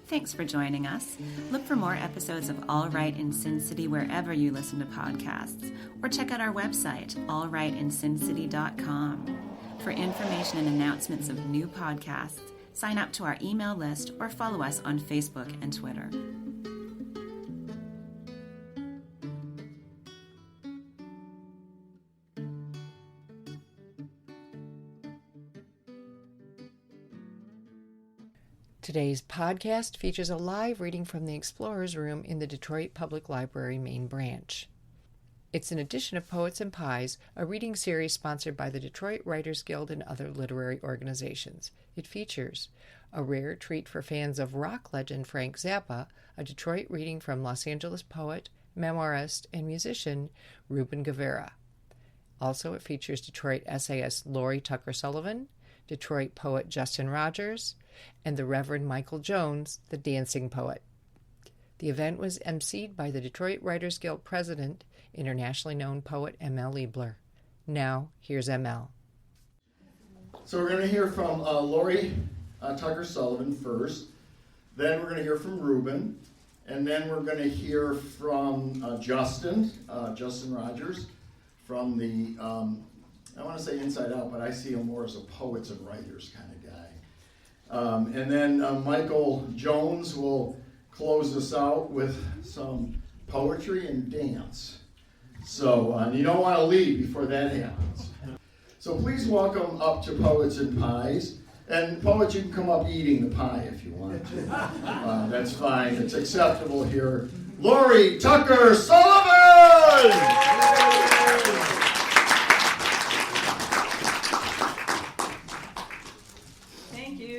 Thanks for joining us. Look for more episodes of All Right in Sin City wherever you listen to podcasts, or check out our website, allrightinsincity.com. For information and announcements of new podcasts, sign up to our email list or follow us on Facebook and Twitter. Today's podcast features a live reading from the Explorer's Room in the Detroit Public Library main branch. It's an edition of Poets and Pies, a reading series sponsored by the Detroit Writers Guild and other literary organizations. It features a rare treat for fans of rock legend Frank Zappa, a Detroit reading from Los Angeles poet, memoirist, and musician Rubén Guevara. Also, it features Detroit essayist Lori Tucker Sullivan, Detroit poet Justin Rogers, and the Reverend Michael Jones, the dancing poet. The event was emceed by the Detroit Writers Guild president, internationally known poet M.L. Liebler. Now, here's M.L. So we're going to hear from Lori Tucker Sullivan first, then we're going to hear from Rubén, and then we're going to hear from Justin Rogers, from the, I want to say Inside Out, but I see him more as a poets and writers kind of guy. And then Michael Jones will close us out with some poetry and dance. So you don't want to leave before that happens. So please welcome up to Poets and Pies. And poets, you can come up eating the pie if you want to. That's fine. It's acceptable here. Lori Tucker Sullivan!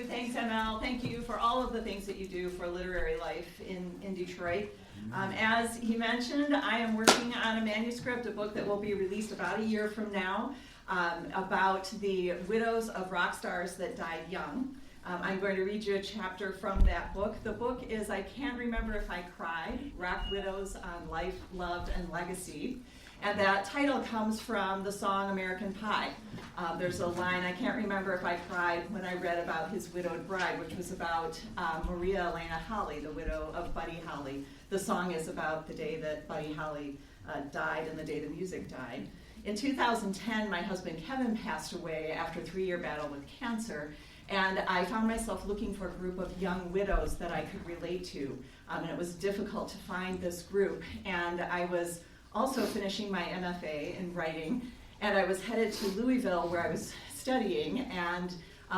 Thanks, ML. Thank you for all of the things that you do for literary life in Detroit. As he mentioned, I am working on a manuscript, a book that will be released about a year from now, about the widows of rock stars that died young. I'm going to read you a chapter from that book. The book is I Can't Remember If I Cried, Rock Widows on Life, Love, and Legacy. And that title comes from the song American Pie. There's a line, I can't remember if I cried when I read about his widowed bride, which was about Maria Elena Holly, the widow of Buddy Holly. The song is about the day that Buddy Holly died and the day the music died. In 2010, my husband Kevin passed away after a 3-year battle with cancer, and I found myself looking for a group of young widows that I could relate to. And it was difficult to find this group, and I was also finishing my MFA in writing, and I was headed to Louisville where I was studying, and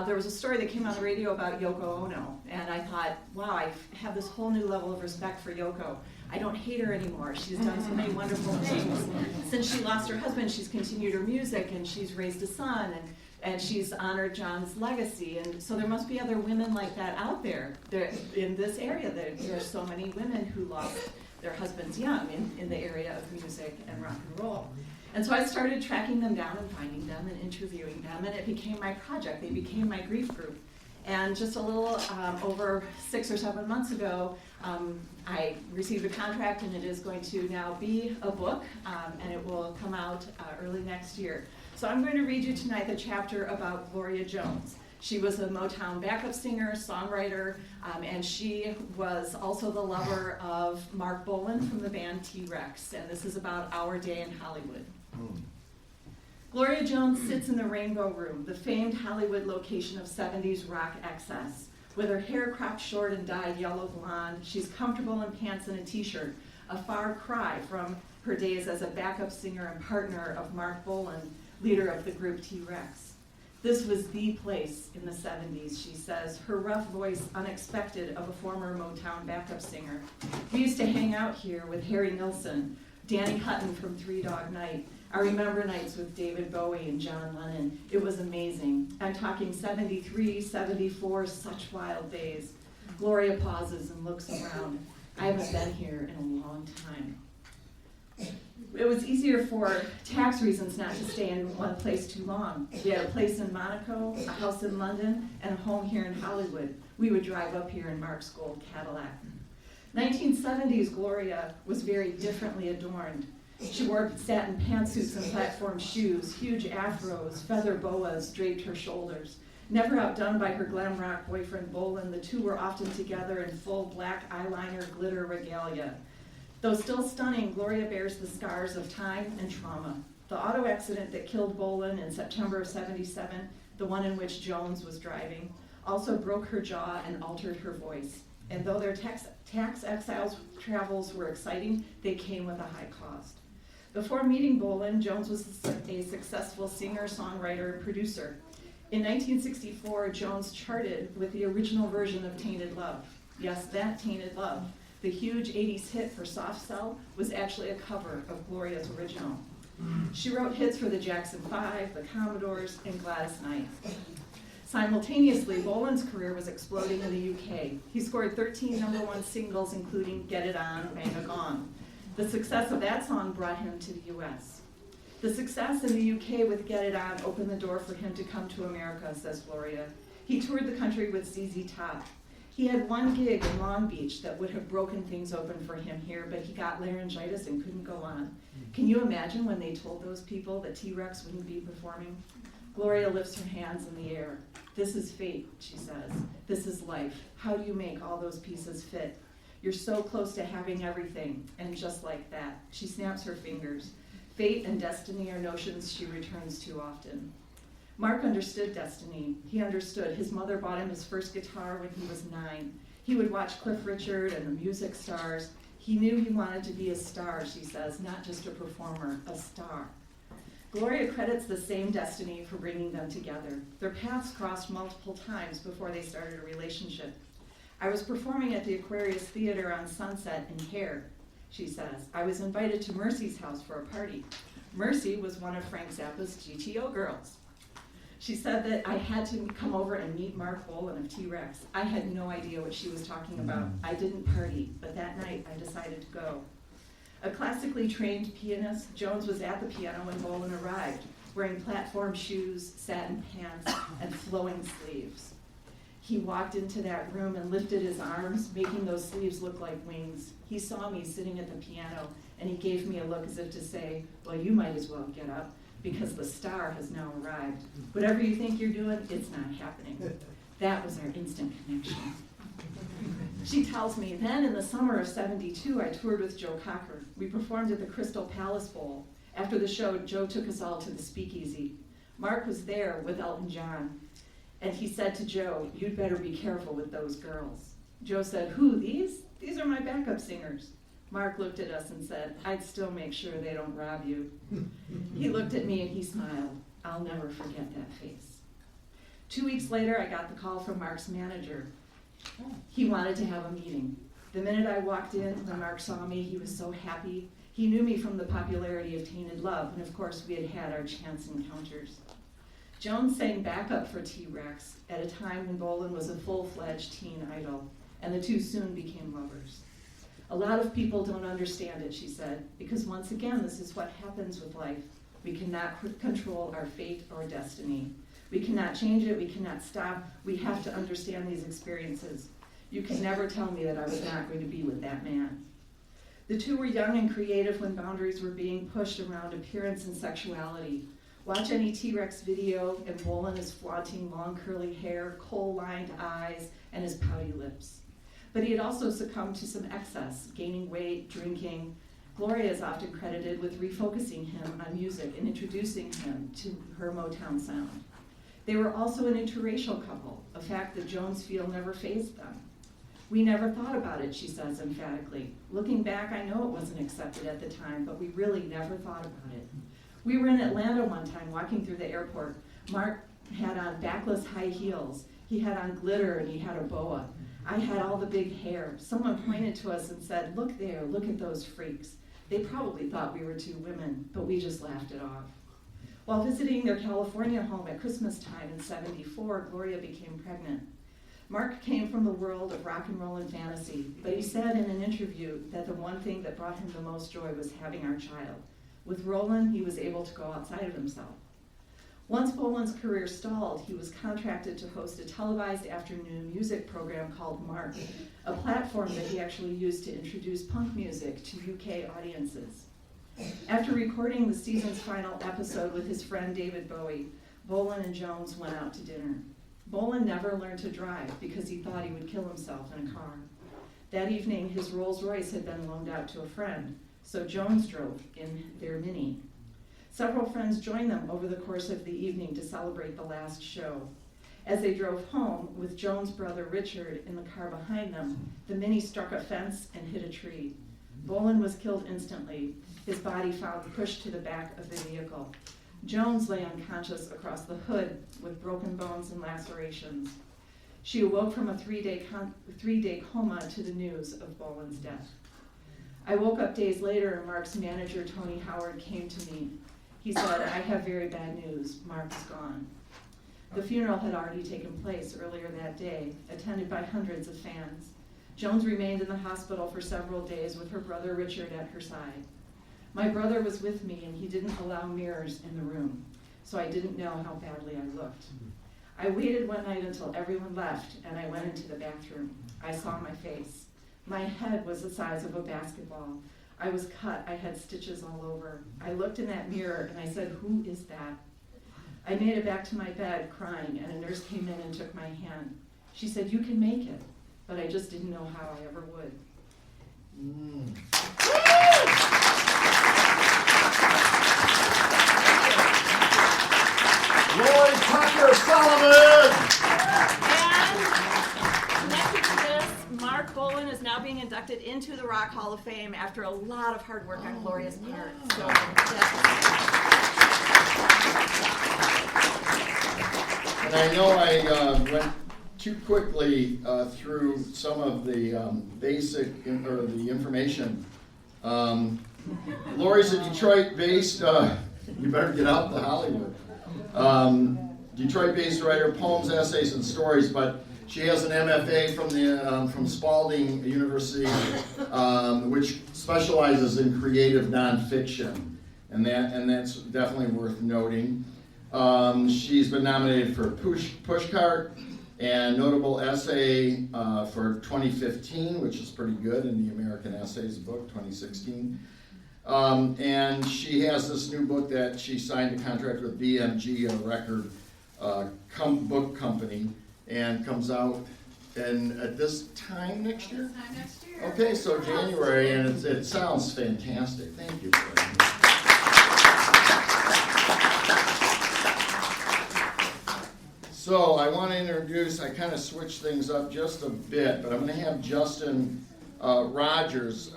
there was a story that came on the radio about Yoko Ono, and I thought, wow, I have this whole new level of respect for Yoko. I don't hate her anymore. She's done so many wonderful things. Since she lost her husband, she's continued her music, and she's raised a son, and she's honored John's legacy, and so there must be other women like that out there. In this area, there are so many women who lost their husbands young in the area of music and rock and roll. And so I started tracking them down and finding them and interviewing them, and it became my project. They became my grief group. And just a little over 6 or 7 months ago, I received a contract, and it is going to now be a book, and it will come out early next year. So I'm going to read you tonight the chapter about Gloria Jones. She was a Motown backup singer, songwriter, and she was also the lover of Mark Bolan from the band T-Rex, and this is about our day in Hollywood. Gloria Jones sits in the Rainbow Room, the famed Hollywood location of 70s rock excess. With her hair cropped short and dyed yellow blonde, she's comfortable in pants and a t-shirt, a far cry from her days as a backup singer and partner of Mark Bolan, leader of the group T-Rex. This was the place in the 70s, she says, her rough voice unexpected of a former Motown backup singer. We used to hang out here with Harry Nilsson, Danny Hutton from Three Dog Night. I remember nights with David Bowie and John Lennon. It was amazing. I'm talking 73, 74, such wild days. Gloria pauses and looks around. I haven't been here in a long time. It was easier for tax reasons not to stay in one place too long. We had a place in Monaco, a house in London, and a home here in Hollywood. We would drive up here in Mark's gold Cadillac. 1970s Gloria was very differently adorned. She wore satin pantsuits and platform shoes, huge afros, feather boas draped her shoulders. Never outdone by her glam rock boyfriend Bolin, the two were often together in full black eyeliner glitter regalia. Though still stunning, Gloria bears the scars of time and trauma. The auto accident that killed Bolin in September of '77, the one in which Jones was driving, also broke her jaw and altered her voice. And though their tax exiles travels were exciting, they came with a high cost. Before meeting Bolin, Jones was a successful singer, songwriter, and producer. In 1964, Jones charted with the original version of Tainted Love. Yes, that Tainted Love, the huge 80s hit for Soft Cell, was actually a cover of Gloria's original. She wrote hits for the Jackson 5, the Commodores, and Gladys Knight. Simultaneously, Bolin's career was exploding in the UK. He scored 13 #1 singles, including Get It On, Bang a Gong. The success of that song brought him to the US. The success in the UK with Get It On opened the door for him to come to America, says Gloria. He toured the country with ZZ Top. He had one gig in Long Beach that would have broken things open for him here, but he got laryngitis and couldn't go on. Can you imagine when they told those people that T-Rex wouldn't be performing? Gloria lifts her hands in the air. This is fate, she says. This is life. How do you make all those pieces fit? You're so close to having everything, and just like that, she snaps her fingers. Fate and destiny are notions she returns to often. Mark understood destiny. He understood. His mother bought him his first guitar when he was 9. He would watch Cliff Richard and the music stars. He knew he wanted to be a star, she says, not just a performer, a star. Gloria credits the same destiny for bringing them together. Their paths crossed multiple times before they started a relationship. I was performing at the Aquarius Theater on Sunset in Hare, she says. I was invited to Mercy's house for a party. Mercy was one of Frank Zappa's GTO girls. She said that I had to come over and meet Mark Bolin of T-Rex. I had no idea what she was talking about. I didn't party, but that night I decided to go. A classically trained pianist, Jones was at the piano when Bolin arrived, wearing platform shoes, satin pants, and flowing sleeves. He walked into that room and lifted his arms, making those sleeves look like wings. He saw me sitting at the piano, and he gave me a look as if to say, well, you might as well get up, because the star has now arrived. Whatever you think you're doing, it's not happening. That was our instant connection. She tells me, then in the summer of '72, I toured with Joe Cocker. We performed at the Crystal Palace Bowl. After the show, Joe took us all to the Speakeasy. Mark was there with Elton John, and he said to Joe, you'd better be careful with those girls. Joe said, who, these? These are my backup singers. Mark looked at us and said, I'd still make sure they don't rob you. He looked at me and he smiled. I'll never forget that face. 2 weeks later, I got the call from Mark's manager. He wanted to have a meeting. The minute I walked in, when Mark saw me, he was so happy. He knew me from the popularity of Tainted Love, and of course we had had our chance encounters. Jones sang backup for T-Rex at a time when Bolin was a full-fledged teen idol, and the two soon became lovers. A lot of people don't understand it, she said, because once again, this is what happens with life. We cannot control our fate or destiny. We cannot change it, we cannot stop. We have to understand these experiences. You can never tell me that I was not going to be with that man. The two were young and creative when boundaries were being pushed around appearance and sexuality. Watch any T-Rex video and Bolin is flaunting long curly hair, coal-lined eyes, and his pouty lips. But he had also succumbed to some excess, gaining weight, drinking. Gloria is often credited with refocusing him on music and introducing him to her Motown sound. They were also an interracial couple, a fact that Jones feel never fazed them. We never thought about it, she says emphatically. Looking back, I know it wasn't accepted at the time, but we really never thought about it. We were in Atlanta one time walking through the airport. Mark had on backless high heels. He had on glitter and he had a boa. I had all the big hair. Someone pointed to us and said, look there, look at those freaks. They probably thought we were two women, but we just laughed it off. While visiting their California home at Christmas time in '74, Gloria became pregnant. Mark came from the world of rock and roll and fantasy, but he said in an interview that the one thing that brought him the most joy was having our child. With Roland, he was able to go outside of himself. Once Bolin's career stalled, he was contracted to host a televised afternoon music program called Mark, a platform that he actually used to introduce punk music to UK audiences. After recording the season's final episode with his friend David Bowie, Bolin and Jones went out to dinner. Bolin never learned to drive because he thought he would kill himself in a car. That evening, his Rolls Royce had been loaned out to a friend, so Jones drove in their Mini. Several friends joined them over the course of the evening to celebrate the last show. As they drove home, with Jones' brother Richard in the car behind them, the Mini struck a fence and hit a tree. Bolin was killed instantly, his body found pushed to the back of the vehicle. Jones lay unconscious across the hood with broken bones and lacerations. She awoke from a three-day coma to the news of Bolin's death. I woke up days later and Mark's manager, Tony Howard, came to me. He said, "I have very bad news. Mark is gone." The funeral had already taken place earlier that day, attended by hundreds of fans. Jones remained in the hospital for several days with her brother Richard at her side. My brother was with me and he didn't allow mirrors in the room, so I didn't know how badly I looked. I waited one night until everyone left and I went into the bathroom. I saw my face. My head was the size of a basketball. I was cut, I had stitches all over. I looked in that mirror and I said, "Who is that?" I made it back to my bed crying and a nurse came in and took my hand. She said, "You can make it," but I just didn't know how I ever would. Lori Tucker Sullivan! And connected to this, Mark Bolin is now being inducted into the Rock Hall of Fame after a lot of hard work on Gloria's part. So, And I know I went too quickly through some of the the information. Lori's a Detroit-based, you better get out to Hollywood. Detroit-based writer, poems, essays, and stories, but she has an MFA from Spalding University, which specializes in creative nonfiction, and that's definitely worth noting. She's been nominated for Pushcart and notable essay for 2015, which is pretty good, in the American Essays book, 2016. And she has this new book that she signed a contract with BMG, a record book company, and comes out at this time next year? This time next year. Okay, so January, and it sounds fantastic. Thank you for that. So I want to introduce, I kind of switched things up just a bit, but I'm going to have Justin Rogers,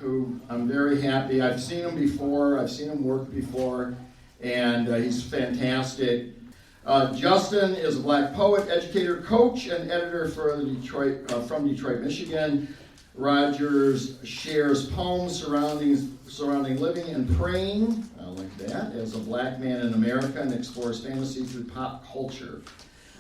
who I'm very happy. I've seen him before, I've seen him work before, and he's fantastic. Justin is a Black poet, educator, coach, and editor for from Detroit, Michigan. Rogers shares poems surrounding living and praying, I like that, as a Black man in America, and explores fantasy through pop culture.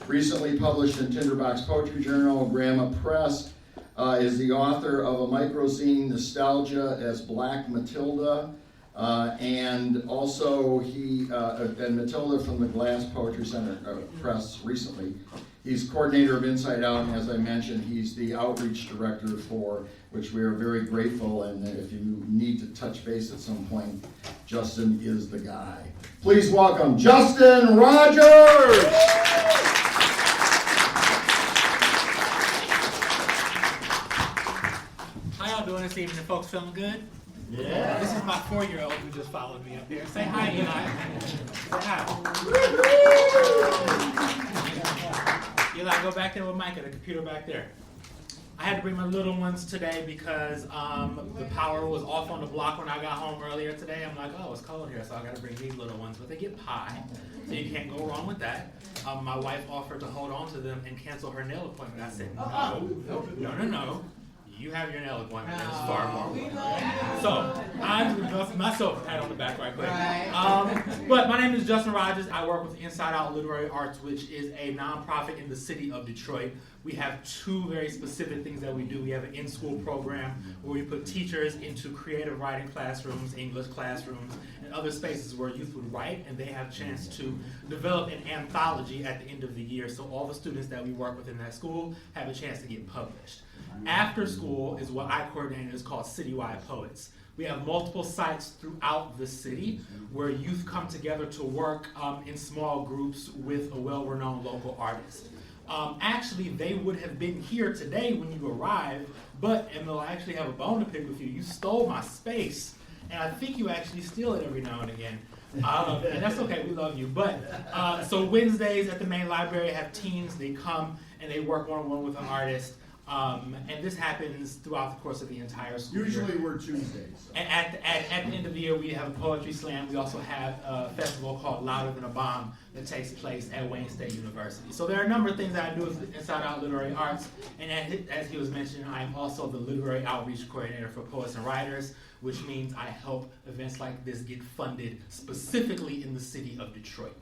Recently published in Tinderbox Poetry Journal, Grandma Press, is the author of a microzine, Nostalgia as Black Matilda, and also and Matilda from the Glass Poetry Center Press recently. He's coordinator of Inside Out, and as I mentioned, he's the outreach director for which we are very grateful, and if you need to touch base at some point, Justin is the guy. Please welcome Justin Rogers! How y'all doing this evening? Folks feeling good? Yeah. This is my 4-year-old who just followed me up there. Say hi, Eli. Say hi. Eli, go back there with Micah, the computer back there. I had to bring my little ones today because the power was off on the block when I got home earlier today. I'm like, oh, it's cold here, so I got to bring these little ones. But they get pie, so you can't go wrong with that. My wife offered to hold on to them and cancel her nail appointment. I said, no. You have your nail appointment. That's far more important. So I'm myself a pat on the back right quick. But my name is Justin Rogers. I work with Inside Out Literary Arts, which is a nonprofit in the city of Detroit. We have 2 very specific things that we do. We have an in-school program where we put teachers into creative writing classrooms, English classrooms, and other spaces where youth would write, and they have a chance to develop an anthology at the end of the year. So all the students that we work with in that school have a chance to get published. After school is what I coordinate, is called Citywide Poets. We have multiple sites throughout the city where youth come together to work in small groups with a well-renowned local artist. Actually, they would have been here today when you arrived, but Emil, I actually have a bone to pick with you. You stole my space, and I think you actually steal it every now and again. And that's okay, we love you. But so Wednesdays at the main library have teams, they come and they work one-on-one with an artist. And this happens throughout the course of the entire school year. Usually we're Tuesdays. And at the end of the year, we have a poetry slam. We also have a festival called Louder Than a Bomb that takes place at Wayne State University. So there are a number of things that I do inside Out Literary Arts. And as he was mentioning, I am also the Literary Outreach Coordinator for Poets and Writers, which means I help events like this get funded specifically in the city of Detroit.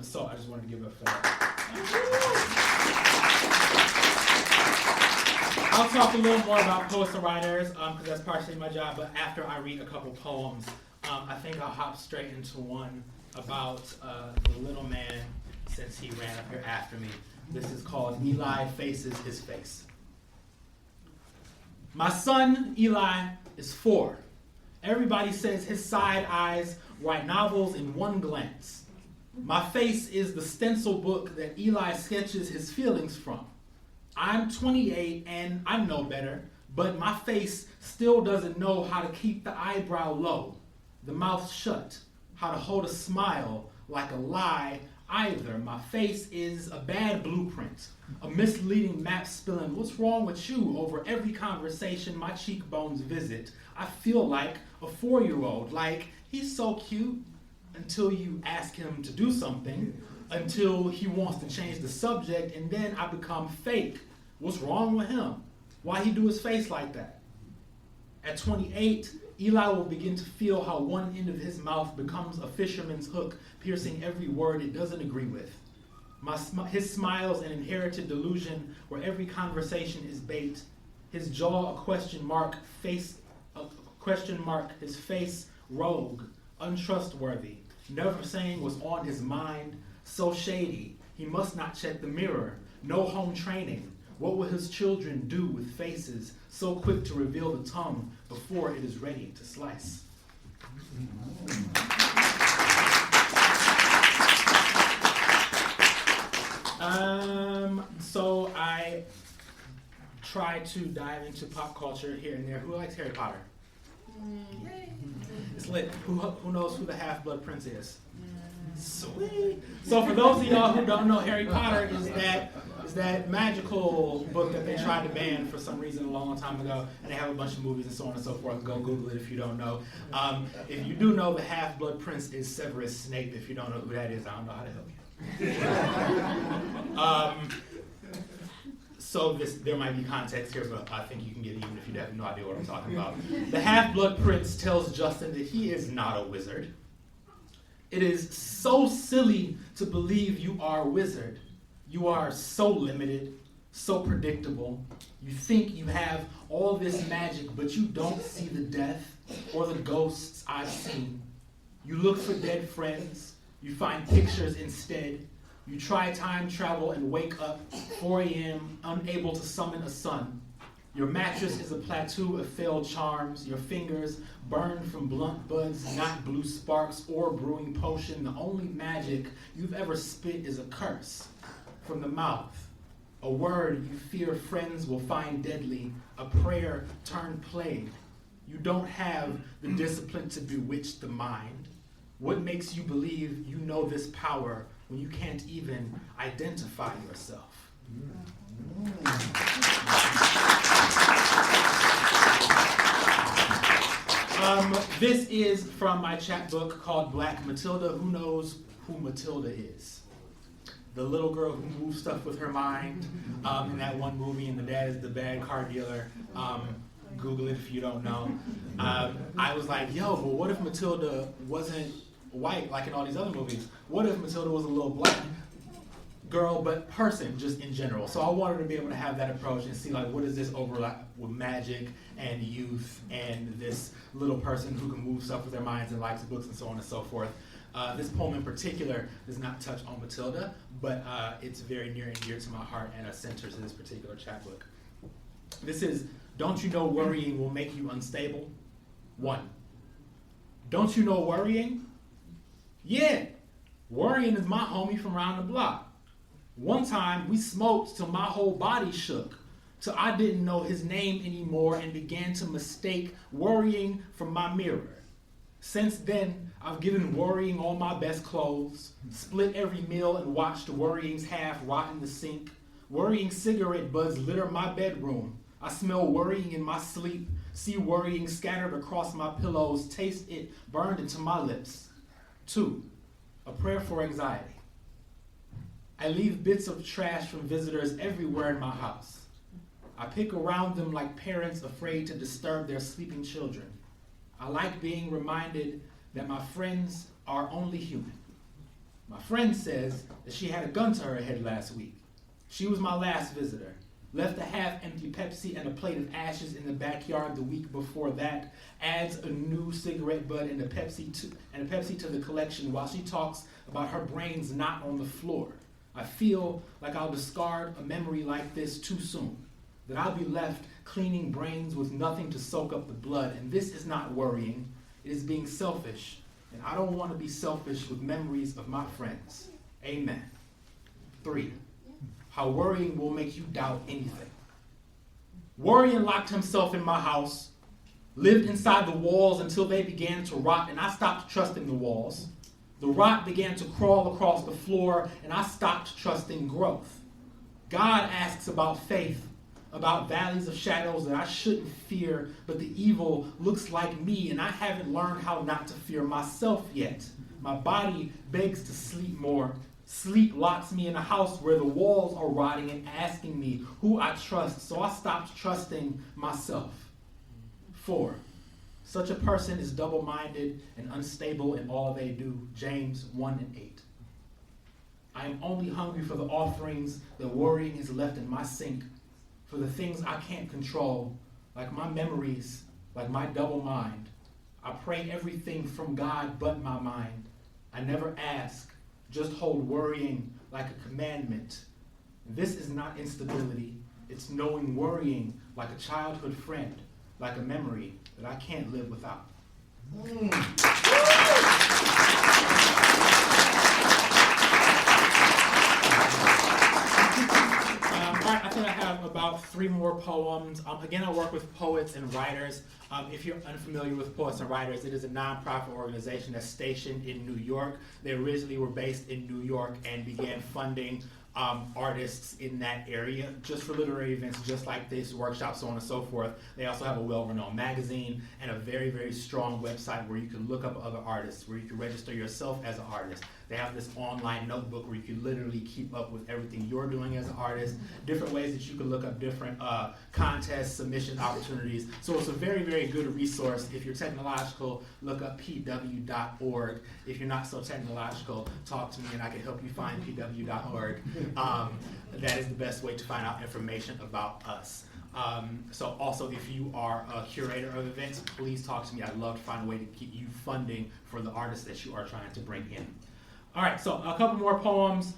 So I just wanted to give a that. I'll talk a little more about poets and writers because that's partially my job, but after I read a couple poems, I think I'll hop straight into one about the little man since he ran up here after me. This is called Eli Faces His Face. My son, Eli, is 4. Everybody says his side eyes write novels in one glance. My face is the stencil book that Eli sketches his feelings from. I'm 28 and I know better, but my face still doesn't know how to keep the eyebrow low, the mouth shut, how to hold a smile like a lie either. My face is a bad blueprint, a misleading map spilling what's wrong with you over every conversation my cheekbones visit. I feel like a 4-year-old, like he's so cute until you ask him to do something, until he wants to change the subject, and then I become fake. What's wrong with him? Why he do his face like that? At 28, Eli will begin to feel how one end of his mouth becomes a fisherman's hook, piercing every word it doesn't agree with. His smile's an inherited delusion where every conversation is bait. His jaw a question mark, his face rogue, untrustworthy, never saying what's on his mind, so shady, he must not check the mirror, no home training. What will his children do with faces so quick to reveal the tongue before it is ready to slice? So I try to dive into pop culture here and there. Who likes Harry Potter? It's lit. Who knows who the Half-Blood Prince is? Sweet. So for those of y'all who don't know, Harry Potter is that magical book that they tried to ban for some reason a long time ago, and they have a bunch of movies and so on and so forth. Go Google it if you don't know. If you do know, the Half-Blood Prince is Severus Snape. If you don't know who that is, I don't know how to help you. So there might be context here, but I think you can get it even if you have no idea what I'm talking about. The Half-Blood Prince tells Justin that he is not a wizard. It is so silly to believe you are a wizard. You are so limited, so predictable. You think you have all this magic, but you don't see the death or the ghosts I've seen. You look for dead friends. You find pictures instead. You try time travel and wake up 4 a.m. unable to summon a sun. Your mattress is a plateau of failed charms. Your fingers burn from blunt buds, not blue sparks or brewing potion. The only magic you've ever spit is a curse from the mouth. A word you fear friends will find deadly. A prayer turned plague. You don't have the discipline to bewitch the mind. What makes you believe you know this power when you can't even identify yourself? This is from my chapbook called Black Matilda. Who knows who Matilda is? The little girl who moves stuff with her mind in that one movie, and the dad is the bad car dealer. Google it if you don't know. I was like, yo, but what if Matilda wasn't white like in all these other movies? What if Matilda was a little black girl, but person just in general? So I wanted to be able to have that approach and see like what is this overlap with magic and youth and this little person who can move stuff with their minds and likes books and so on and so forth. This poem in particular does not touch on Matilda, but it's very near and dear to my heart and a center to this particular chapbook. This is, don't you know worrying will make you unstable? 1. Don't you know worrying? Yeah, worrying is my homie from round the block. One time we smoked till my whole body shook, till I didn't know his name anymore and began to mistake worrying from my mirror. Since then, I've given worrying all my best clothes, split every meal and watched worrying's half rot in the sink. Worrying cigarette butts litter my bedroom. I smell worrying in my sleep, see worrying scattered across my pillows, taste it burned into my lips. 2, a prayer for anxiety. I leave bits of trash from visitors everywhere in my house. I pick around them like parents afraid to disturb their sleeping children. I like being reminded that my friends are only human. My friend says that she had a gun to her head last week. She was my last visitor. Left a half-empty Pepsi and a plate of ashes in the backyard the week before that. Adds a new cigarette butt and a Pepsi to the collection while she talks about her brains not on the floor. I feel like I'll discard a memory like this too soon, that I'll be left cleaning brains with nothing to soak up the blood. And this is not worrying, it is being selfish. And I don't want to be selfish with memories of my friends. Amen. 3, how worrying will make you doubt anything. Worrying locked himself in my house, lived inside the walls until they began to rot, and I stopped trusting the walls. The rot began to crawl across the floor, and I stopped trusting growth. God asks about faith, about valleys of shadows that I shouldn't fear, but the evil looks like me, and I haven't learned how not to fear myself yet. My body begs to sleep more. Sleep locks me in a house where the walls are rotting and asking me who I trust, so I stopped trusting myself. 4, such a person is double-minded and unstable in all they do. James 1:8. I am only hungry for the offerings that worrying has left in my sink, for the things I can't control, like my memories, like my double mind. I pray everything from God but my mind. I never ask, just hold worrying like a commandment. This is not instability. It's knowing worrying like a childhood friend, like a memory that I can't live without. I think I have about 3 more poems. Again, I work with poets and writers. If you're unfamiliar with Poets and Writers, it is a nonprofit organization that's stationed in New York. They originally were based in New York and began funding artists in that area just for literary events just like this, workshops, so on and so forth. They also have a well-renowned magazine and a very, very strong website where you can look up other artists, where you can register yourself as an artist. They have this online notebook where you can literally keep up with everything you're doing as an artist, different ways that you can look up different contests, submission opportunities. So it's a very, very good resource. If you're technological, look up pw.org. If you're not so technological, talk to me and I can help you find pw.org. That is the best way to find out information about us. So also, if you are a curator of events, please talk to me. I'd love to find a way to get you funding for the artists that you are trying to bring in. All right, so a couple more poems.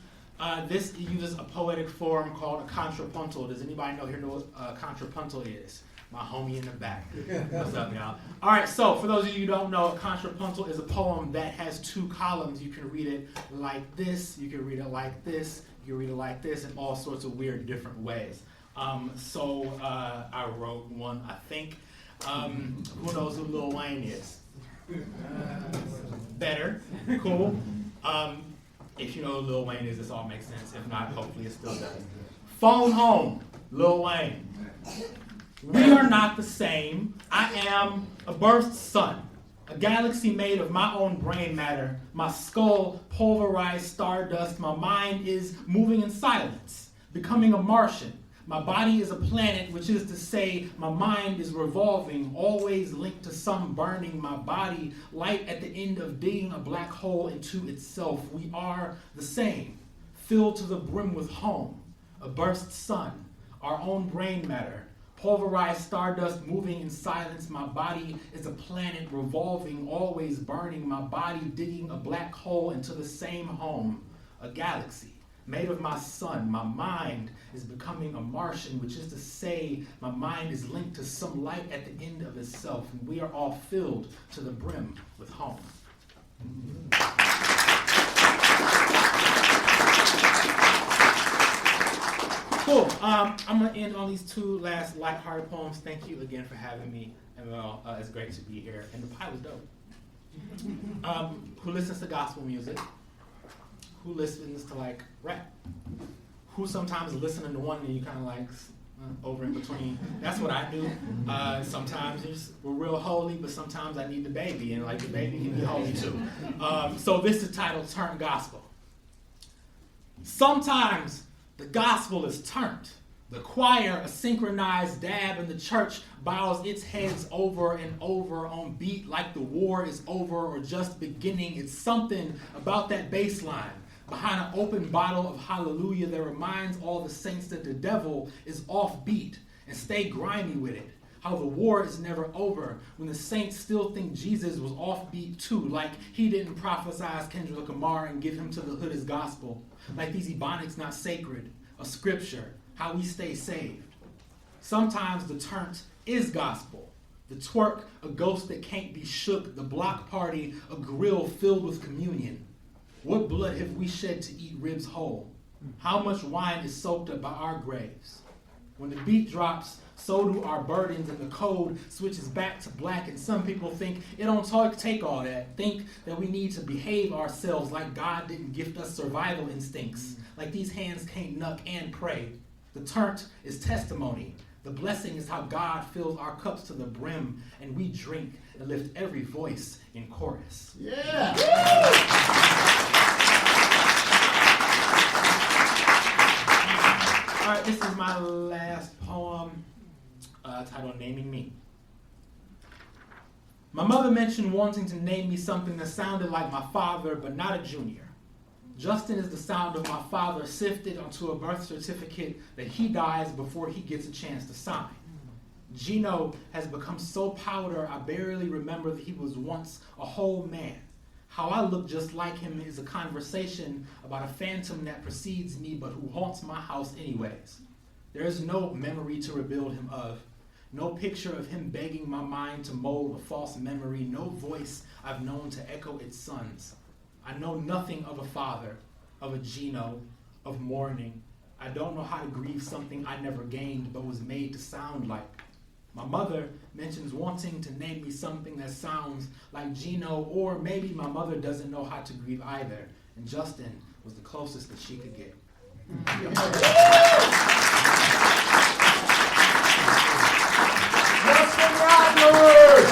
This uses a poetic form called a contrapuntal. Does anybody know what a contrapuntal is? My homie in the back. What's up, y'all? All right, so for those of you who don't know, a contrapuntal is a poem that has 2 columns. You can read it like this, you can read it like this, you can read it like this, in all sorts of weird different ways. I wrote one, I think. Who knows who Lil Wayne is? Better. Cool. If you know who Lil Wayne is, this all makes sense. If not, hopefully it still does. Phone home, Lil Wayne. We are not the same. I am a burst sun, a galaxy made of my own brain matter, my skull pulverized stardust. My mind is moving in silence, becoming a Martian. My body is a planet, which is to say my mind is revolving, always linked to some burning. My body, light at the end of digging a black hole into itself. We are the same, filled to the brim with home, a burst sun, our own brain matter. Pulverized stardust moving in silence. My body is a planet revolving, always burning. My body digging a black hole into the same home, a galaxy made of my sun. My mind is becoming a Martian, which is to say my mind is linked to some light at the end of itself, and we are all filled to the brim with home. Cool. I'm going to end on these two last lighthearted poems. Thank you again for having me, ML. It's great to be here. And the pie was dope. Who listens to gospel music? Who listens to like rap? Who sometimes listening to one and you kind of like over in between? That's what I do. Sometimes we're real holy, but sometimes I need the baby, and like the baby can be holy too. So this is titled Turn Gospel. Sometimes the gospel is turned. The choir, a synchronized dab, and the church bows its heads over and over on beat like the war is over or just beginning. It's something about that bass line behind an open bottle of hallelujah that reminds all the saints that the devil is offbeat, and stay grimy with it. How the war is never over when the saints still think Jesus was offbeat too, like he didn't prophesize Kendrick Lamar and give him to the hood as gospel, like these ebonics not sacred, a scripture, how we stay saved. Sometimes the turnt is gospel. The twerk, a ghost that can't be shook. The block party, a grill filled with communion. What blood have we shed to eat ribs whole? How much wine is soaked up by our graves? When the beat drops, so do our burdens, and the code switches back to black, and some people think it don't take all that. Think that we need to behave ourselves like God didn't gift us survival instincts, like these hands can't knuck and pray. The turnt is testimony. The blessing is how God fills our cups to the brim, and we drink and lift every voice in chorus. Yeah! All right, this is my last poem, titled Naming Me. My mother mentioned wanting to name me something that sounded like my father, but not a junior. Justin is the sound of my father sifted onto a birth certificate that he dies before he gets a chance to sign. Gino has become so powder I barely remember that he was once a whole man. How I look just like him is a conversation about a phantom that precedes me but who haunts my house anyways. There is no memory to rebuild him of, no picture of him begging my mind to mold a false memory, no voice I've known to echo its sons. I know nothing of a father, of a Gino, of mourning. I don't know how to grieve something I never gained but was made to sound like. My mother mentions wanting to name me something that sounds like Gino, or maybe my mother doesn't know how to grieve either, and Justin was the closest that she could get. Justin Rogers!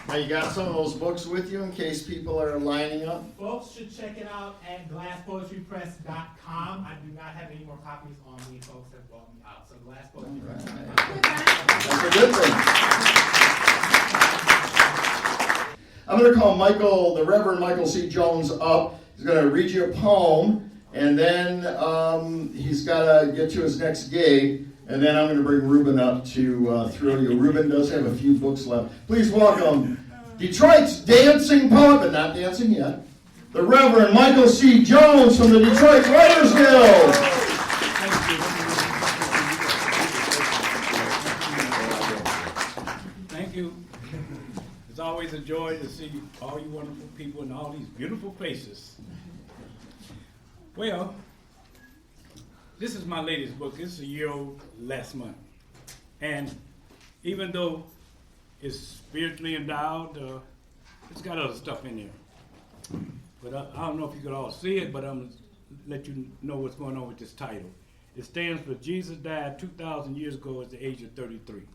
Now you got some of those books with you in case people are lining up? Folks should check it out at glasspoetrypress.com. I do not have any more copies on me. Folks have bought me out. So glasspoetrypress.com. That's a good thing. I'm going to call the Reverend Michael C. Jones up. He's going to read you a poem, and then he's got to get to his next gig, and then I'm going to bring Rubén up to thrill you. Rubén does have a few books left. Please welcome Detroit's dancing poet, but not dancing yet, the Reverend Michael C. Jones from the Detroit Writers Guild. Thank you. It's always a joy to see all you wonderful people in all these beautiful places. Well, this is my latest book. It's a year old last month. And even though it's spiritually endowed, it's got other stuff in there. But I don't know if you could all see it, but I'm going to let you know what's going on with this title. It stands for Jesus died 2,000 years ago at the age of 33.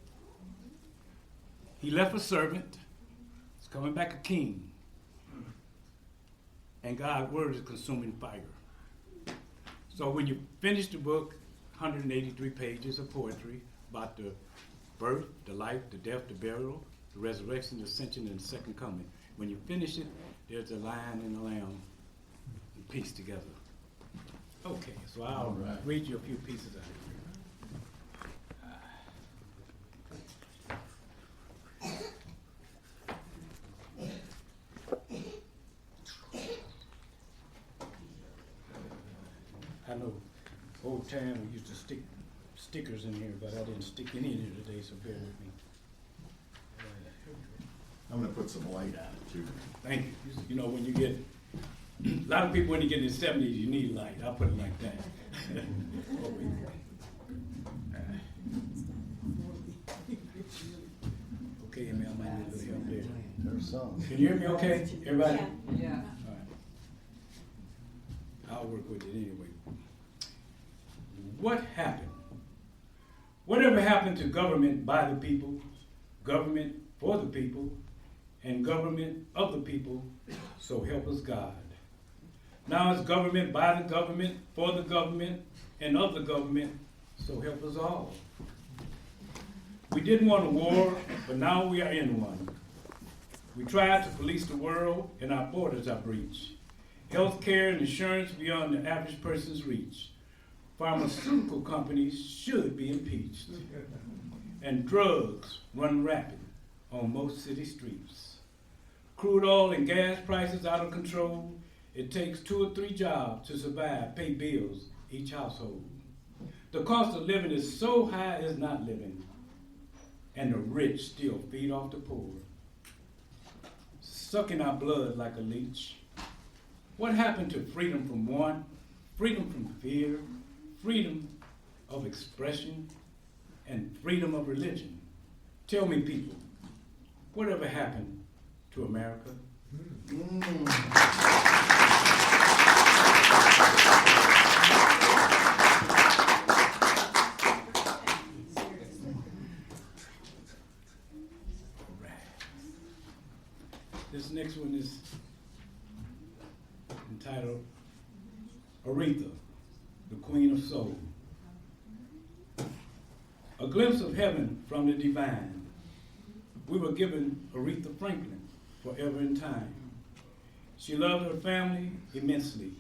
He left a servant. He's coming back a king. And God's word is consuming fire. So when you finish the book, 183 pages of poetry about the birth, the life, the death, the burial, the resurrection, the ascension, and the second coming. When you finish it, there's a lion and a lamb and peace together. Okay, so I'll read you a few pieces out of I know old time we used to stick stickers in here, but I didn't stick any in here today, so bear with me. I'm going to put some light on it, too. Thank you. You know, when you get A lot of people, when you get in the 70s, you need light. I'll put it like that. Okay, I might need a little help there. There's some. Can you hear me okay, everybody? Yeah. All right. I'll work with it anyway. What happened? Whatever happened to government by the people, government for the people, and government of the people, so help us God. Now it's government by the government, for the government, and of the government, so help us all. We didn't want a war, but now we are in one. We tried to police the world, and our borders are breached. Health care and insurance beyond the average person's reach. Pharmaceutical companies should be impeached. And drugs run rapid on most city streets. Crude oil and gas prices out of control. It takes 2 or 3 jobs to survive, pay bills, each household. The cost of living is so high it's not living. And the rich still feed off the poor. Sucking our blood like a leech. What happened to freedom from want, freedom from fear, freedom of expression, and freedom of religion? Tell me, people, whatever happened to America? This next one is entitled Aretha, the Queen of Soul. A glimpse of heaven from the divine. We were given Aretha Franklin forever in time. She loved her family immensely.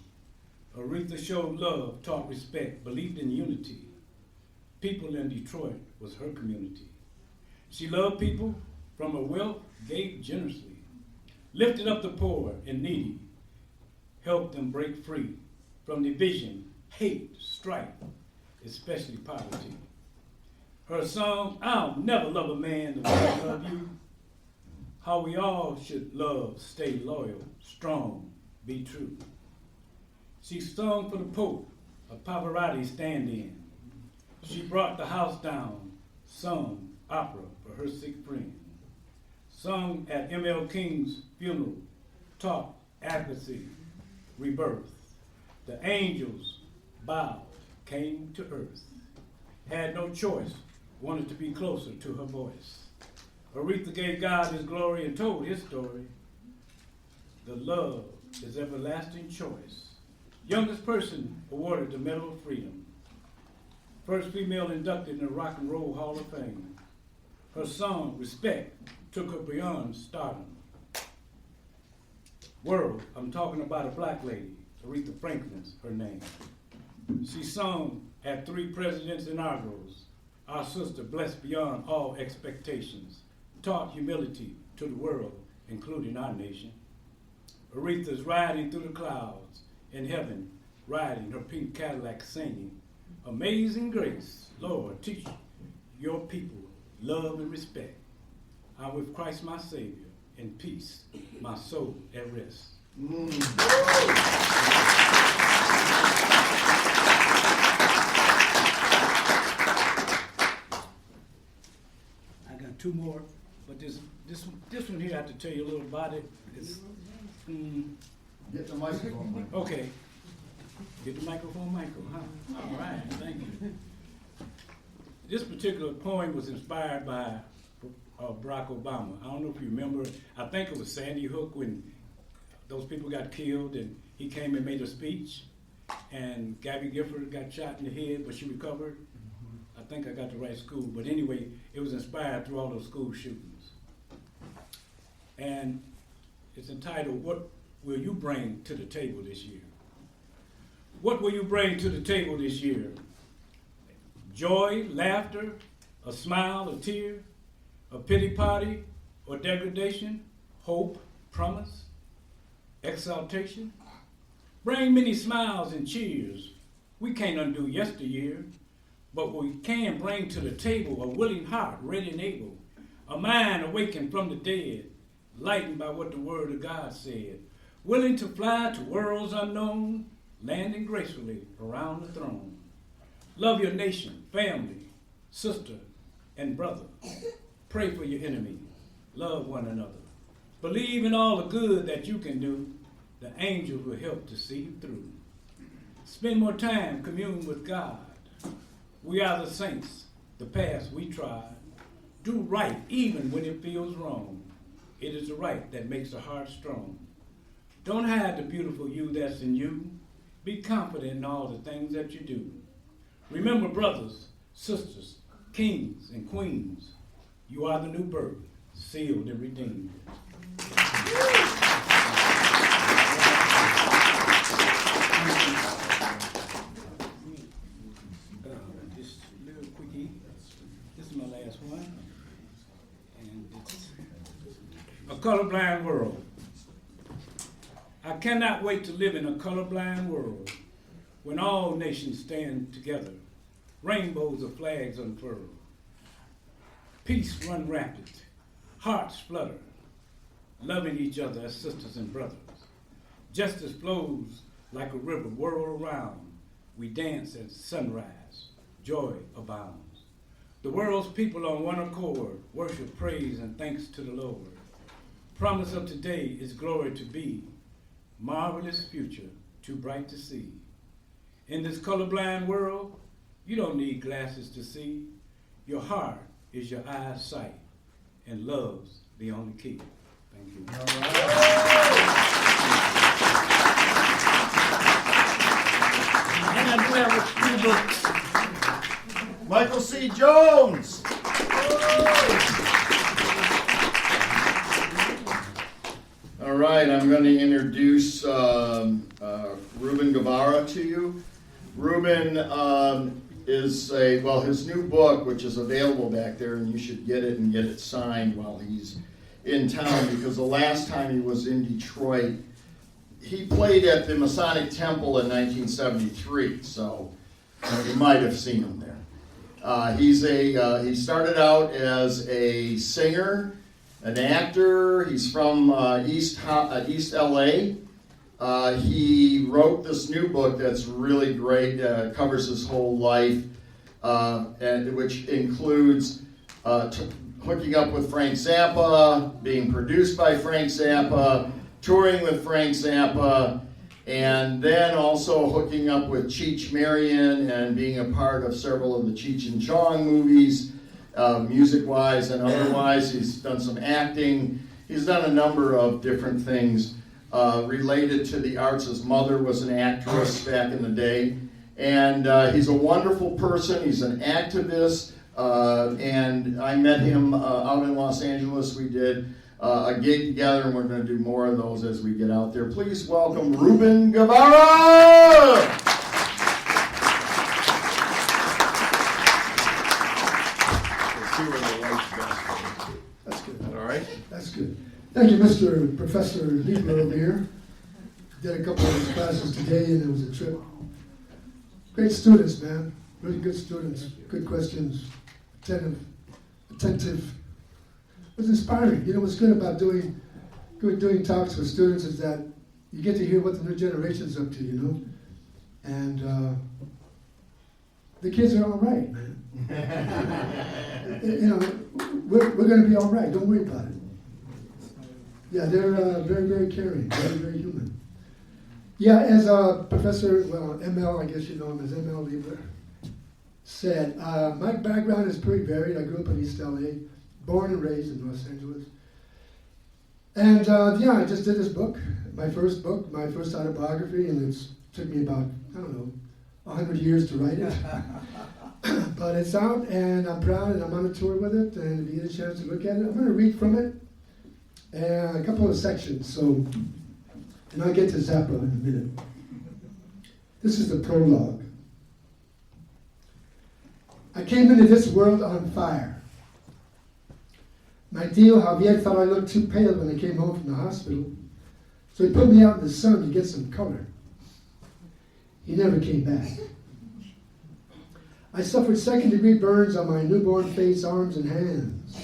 Aretha showed love, taught respect, believed in unity. People in Detroit was her community. She loved people, from her wealth gave generously, lifted up the poor and needy, helped them break free from division, hate, strife, especially poverty. Her song, I'll never love a man the way I love you. How we all should love, stay loyal, strong, be true. She sung for the Pope, a Pavarotti stand-in. She brought the house down, sung opera for her sick friend. Sung at M.L. King's funeral, taught advocacy, rebirth. The angels bowed, came to earth. Had no choice, wanted to be closer to her voice. Aretha gave God his glory and told his story. The love is everlasting choice. Youngest person awarded the Medal of Freedom. First female inducted in the Rock and Roll Hall of Fame. Her song, Respect, took her beyond stardom. World, I'm talking about a black lady, Aretha Franklin's her name. She sung at 3 presidents' inaugurals. Our sister, blessed beyond all expectations, taught humility to the world, including our nation. Aretha's riding through the clouds in heaven, riding her pink Cadillac singing, Amazing Grace, Lord, teach your people love and respect. I'm with Christ my Savior, in peace, my soul at rest. I got 2 more, but this one here I have to tell you a little about it. It's, Get the microphone, Mike. okay. Get the microphone, Michael, huh? All right, thank you. This particular poem was inspired by Barack Obama. I don't know if you remember, I think it was Sandy Hook when those people got killed and he came and made a speech and Gabby Gifford got shot in the head, but she recovered. I think I got the right school, but anyway, it was inspired through all those school shootings. And it's entitled, What Will You Bring to the Table This Year? What will you bring to the table this year? Joy, laughter, a smile, a tear, a pity party, or degradation, hope, promise, exaltation? Bring many smiles and cheers. We can't undo yesteryear, but we can bring to the table a willing heart, ready and able, a mind awakened from the dead, lightened by what the word of God said. willing to fly to worlds unknown, landing gracefully around the throne. Love your nation, family, sister, and brother. Pray for your enemy. Love one another. Believe in all the good that you can do. The angels will help to see you through. Spend more time communing with God. We are the saints, the past we tried. Do right even when it feels wrong. It is the right that makes the heart strong. Don't hide the beautiful you that's in you. Be confident in all the things that you do. Remember, brothers, sisters, kings, and queens, you are the new birth, sealed and redeemed. Just a little quickie. This is my last one. And it's A Colorblind World. I cannot wait to live in a colorblind world when all nations stand together, rainbows of flags unfurl. Peace run rapid, hearts flutter, loving each other as sisters and brothers. Justice flows like a river whirl around. We dance at sunrise, joy abounds. The world's people on one accord worship, praise, and thanks to the Lord. Promise of today is glory to be, marvelous future too bright to see. In this colorblind world, you don't need glasses to see. Your heart is your eye's sight, and love's the only key. Thank you. All right. And I do have a few books. Michael C. Jones. All right, I'm going to introduce Rubén Guevara to you. Rubén is his new book, which is available back there, and you should get it and get it signed while he's in town, because the last time he was in Detroit, he played at the Masonic Temple in 1973, so you might have seen him there. He started out as a singer, an actor. He's from East LA. He wrote this new book that's really great, covers his whole life, and which includes hooking up with Frank Zappa, being produced by Frank Zappa, touring with Frank Zappa, and then also hooking up with Cheech Marion and being a part of several of the Cheech and Chong movies, music-wise and otherwise. He's done some acting. He's done a number of different things related to the arts. His mother was an actress back in the day. And he's a wonderful person. He's an activist. And I met him out in Los Angeles. We did a gig together, and we're going to do more of those as we get out there. Please welcome Rubén Guevara! That's good. All right. That's good. Thank you, Mr. Professor Liebler over here. Did a couple of his classes today, and it was a trip. Great students, man. Really good students. Good questions. Attentive. It was inspiring. You know what's good about doing talks with students is that you get to hear what the new generation's up to, you know? And the kids are all right, man. You know, we're going to be all right. Don't worry about it. Yeah, they're very, very caring, very, very human. Yeah, as Professor, ML, I guess you know him as ML Liebler, said, my background is pretty varied. I grew up in East LA, born and raised in Los Angeles. And I just did this book, my first autobiography, and it took me about, 100 years to write it. But it's out, and I'm proud, and I'm on a tour with it, and if you get a chance to look at it, I'm going to read from it, and a couple of sections, and I'll get to Zappa in a minute. This is the prologue. I came into this world on fire. My tío Javier thought I looked too pale when I came home from the hospital, so he put me out in the sun to get some color. He never came back. I suffered second-degree burns on my newborn face, arms, and hands.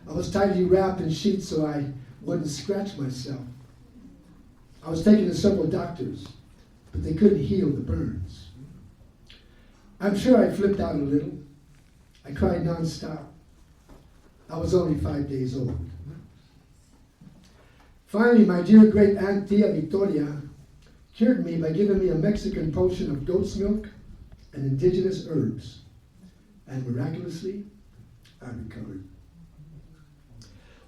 I was tightly wrapped in sheets so I wouldn't scratch myself. I was taken to several doctors, but they couldn't heal the burns. I'm sure I flipped out a little. I cried nonstop. I was only 5 days old. Finally, my dear great aunt Tia Victoria cured me by giving me a Mexican potion of goat's milk and indigenous herbs. And miraculously, I recovered.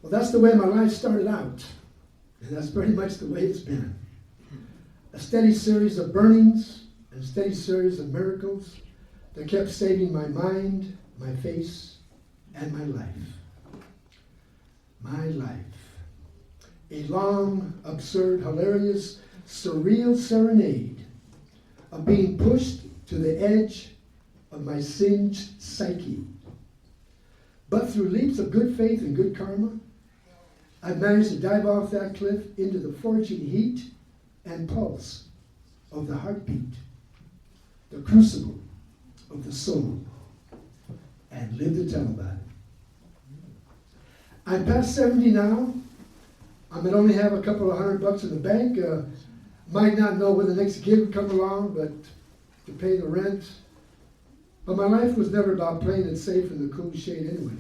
Well, that's the way my life started out. And that's pretty much the way it's been. A steady series of burnings and a steady series of miracles that kept saving my mind, my face, and my life. My life. A long, absurd, hilarious, surreal serenade of being pushed to the edge of my singed psyche. But through leaps of good faith and good karma, I managed to dive off that cliff into the forging heat and pulse of the heartbeat, the crucible of the soul, and live to tell about it. I'm past 70 now. I might only have a couple of $100 in the bank. Might not know when the next gig would come along, but to pay the rent. But my life was never about playing it safe in the cool shade anyway,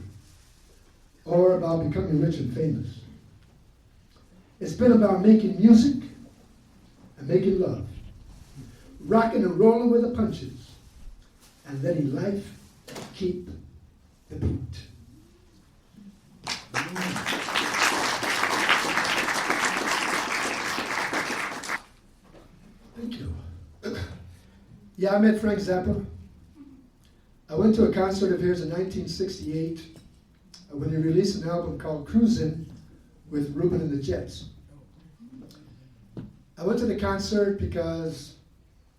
or about becoming rich and famous. It's been about making music and making love, rocking and rolling with the punches, and letting life keep the beat. Thank you. Yeah, I met Frank Zappa. I went to a concert of his in 1968 when he released an album called Cruisin' with Rubén and the Jets. I went to the concert because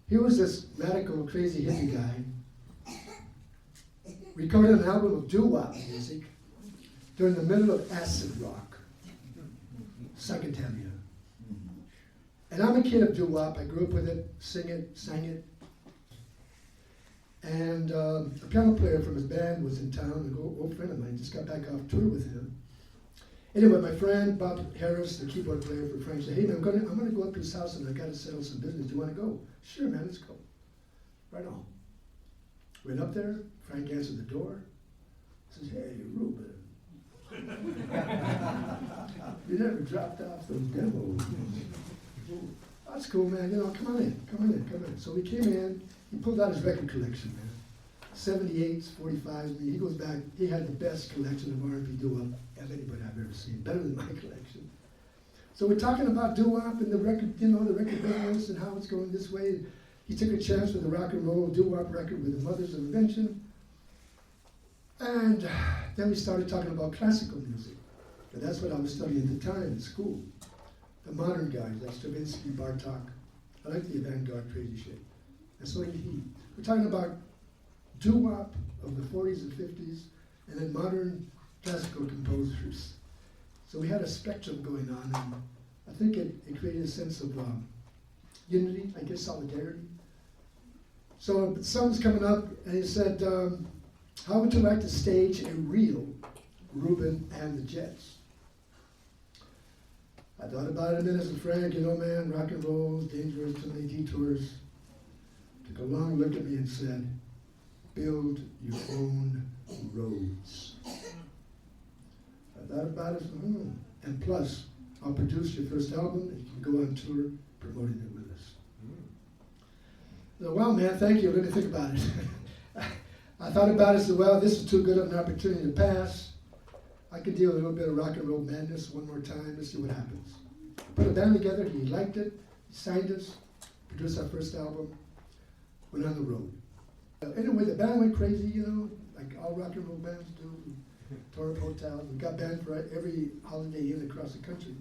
he was this radical, crazy hippie guy, recorded an album of doo-wop music during the middle of acid rock, psychedelia. And I'm a kid of doo-wop. I grew up with it, sang it. And a piano player from his band was in town, an old friend of mine, just got back off tour with him. Anyway, my friend Bob Harris, the keyboard player for Frank, said, "Hey man, I'm gonna go up to his house and I gotta settle some business. Do you wanna go?" "Sure man, let's go." Right on. Went up there, Frank answered the door, says, "Hey, Rubén, you never dropped off those demos." "That's cool, man, come on in. So we came in, he pulled out his record collection, man. 78s, 45s, I mean, he goes back, he had the best collection of R&B doo-wop of anybody I've ever seen, better than my collection. So we're talking about doo-wop and the record, the record business and how it's going this way. He took a chance with the rock and roll doo-wop record with the Mothers of Invention. And then we started talking about classical music. And that's what I was studying at the time in school. The modern guys, like Stravinsky, Bartok. I like the avant-garde crazy shit. And so did he. We're talking about doo-wop of the 40s and 50s, and then modern classical composers. So we had a spectrum going on, and I think it created a sense of unity, I guess solidarity. So the sun's coming up, and he said, "How would you like to stage a real Rubén and the Jets?" I thought about it a minute, and Frank, man, rock and roll is dangerous, too many detours. Took a long look at me and said, "Build your own roads." I thought about it, and plus, I'll produce your first album, and you can go on tour promoting it with us. So, "Well, man, thank you, let me think about it." I thought about it and said, "Well, this is too good of an opportunity to pass. I could deal with a little bit of rock and roll madness one more time, let's see what happens." Put a band together, he liked it, he signed us, produced our first album, went on the road. Anyway, the band went crazy, like all rock and roll bands do. We tore up hotels, we got banned for every Holiday Inn across the country.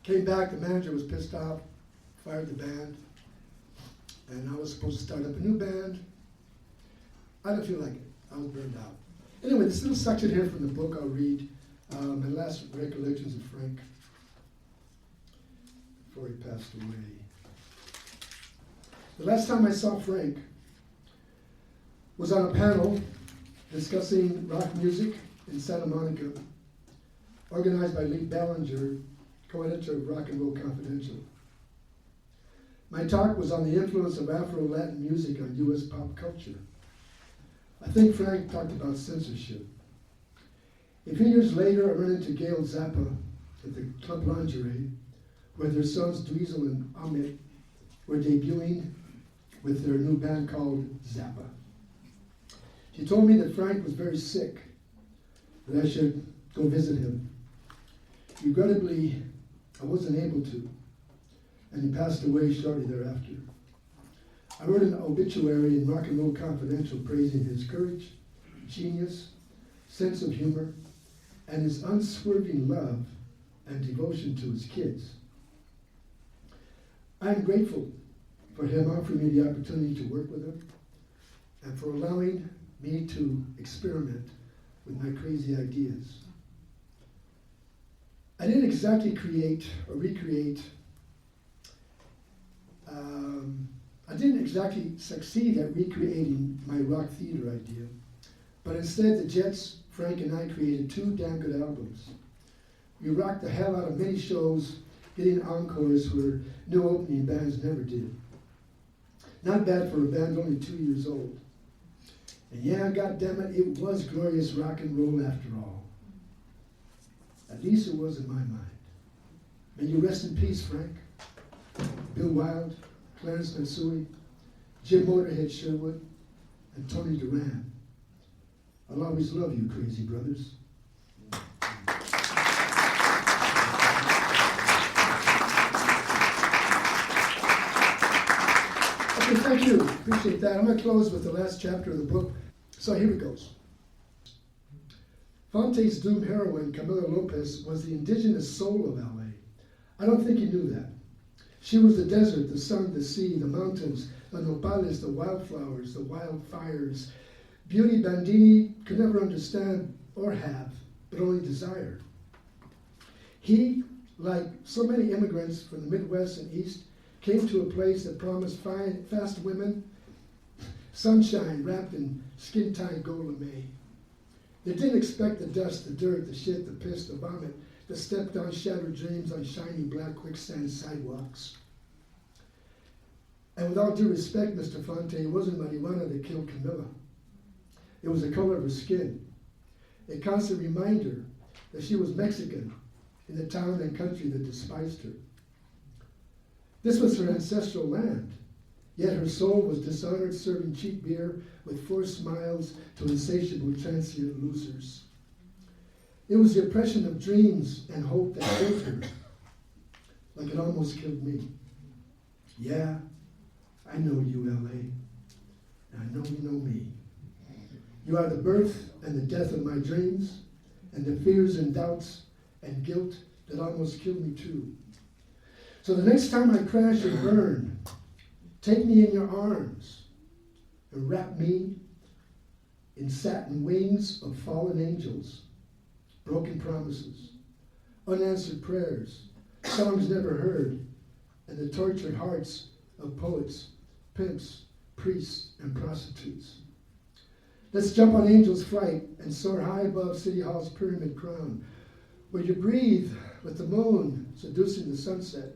Came back, the manager was pissed off, fired the band, and I was supposed to start up a new band. I didn't feel like it, I was burned out. Anyway, this little section here from the book I'll read, my last recollections of Frank before he passed away. The last time I saw Frank was on a panel discussing rock music in Santa Monica, organized by Lee Ballinger, co-editor of Rock and Roll Confidential. My talk was on the influence of Afro-Latin music on U.S. pop culture. I think Frank talked about censorship. A few years later, I ran into Gail Zappa at the Club Lingerie, where their sons Dweezil and Amit were debuting with their new band called Zappa. She told me that Frank was very sick, that I should go visit him. Regrettably, I wasn't able to, and he passed away shortly thereafter. I wrote an obituary in Rock and Roll Confidential praising his courage, genius, sense of humor, and his unswerving love and devotion to his kids. I am grateful for him offering me the opportunity to work with him and for allowing me to experiment with my crazy ideas. I didn't exactly create or recreate, I didn't exactly succeed at recreating my rock theater idea, but instead the Jets, Frank and I created 2 damn good albums. We rocked the hell out of many shows, getting encores where new opening bands never did. Not bad for a band only 2 years old. And yeah, goddammit, it was glorious rock and roll after all. At least it was in my mind. May you rest in peace, Frank. Bill Wilde, Clarence Matsui, Jim Motorhead Sherwood, and Tony Duran. I'll always love you, crazy brothers. Okay, thank you. Appreciate that. I'm going to close with the last chapter of the book. So here it goes. Fonte's doomed heroine, Camila Lopez, was the indigenous soul of LA. I don't think he knew that. She was the desert, the sun, the sea, the mountains, the nopales, the wildflowers, the wildfires. Beauty Bandini could never understand or have, but only desire. He, like so many immigrants from the Midwest and East, came to a place that promised fast women, sunshine wrapped in skin-tight gold lame. They didn't expect the dust, the dirt, the shit, the piss, the vomit, the stepped-on shattered dreams on shiny black quicksand sidewalks. And with all due respect, Mr. Fonte, it wasn't marijuana that killed Camilla. It was the color of her skin, a constant reminder that she was Mexican in the town and country that despised her. This was her ancestral land, yet her soul was dishonored serving cheap beer with forced smiles to insatiable transient losers. It was the oppression of dreams and hope that killed her, like it almost killed me. Yeah, I know you, LA, and I know you know me. You are the birth and the death of my dreams, and the fears and doubts and guilt that almost killed me too. So the next time I crash and burn, take me in your arms and wrap me in satin wings of fallen angels, broken promises, unanswered prayers, songs never heard, and the tortured hearts of poets, pimps, priests, and prostitutes. Let's jump on Angel's Flight and soar high above City Hall's pyramid crown, where you breathe with the moon seducing the sunset,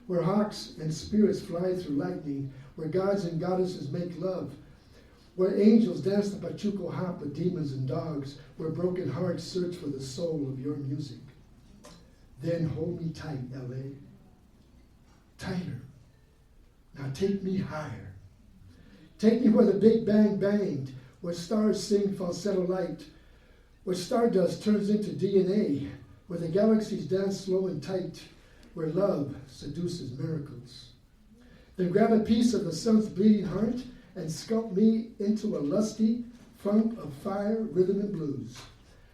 where hawks and spirits fly through lightning, where gods and goddesses make love, where angels dance the Pachuco hop with demons and dogs, where broken hearts search for the soul of your music. Then hold me tight, LA. Tighter. Now take me higher. Take me where the Big Bang banged, where stars sing falsetto light, where stardust turns into DNA, where the galaxies dance slow and tight, where love seduces miracles. Then grab a piece of the sun's bleeding heart and sculpt me into a lusty funk of fire, rhythm, and blues.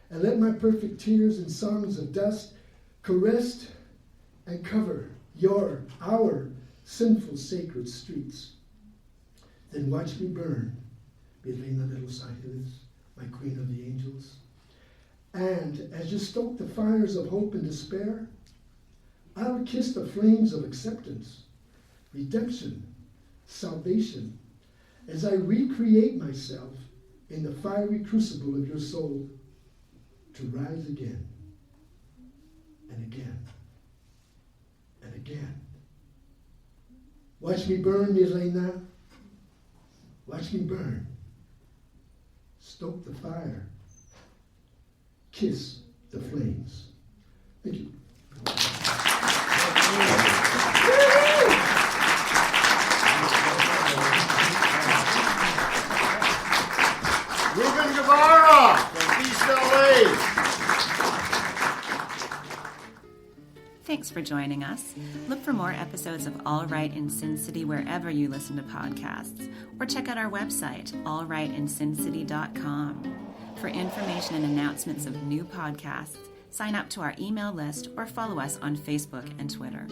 And let my perfect tears and songs of dust caress and cover our sinful sacred streets. Then watch me burn, Belina de los Angeles, my queen of the angels. And as you stoke the fires of hope and despair, I would kiss the flames of acceptance, redemption, salvation, as I recreate myself in the fiery crucible of your soul to rise again and again again. Watch me burn, Milena. Watch me burn. Stoke the fire. Kiss the flames. Thank you. Rubén Guevara from East LA. Thanks for joining us. Look for more episodes of All Right in Sin City wherever you listen to podcasts, or check out our website, allrightinsincity.com. For information and announcements of new podcasts, sign up to our email list or follow us on Facebook and Twitter.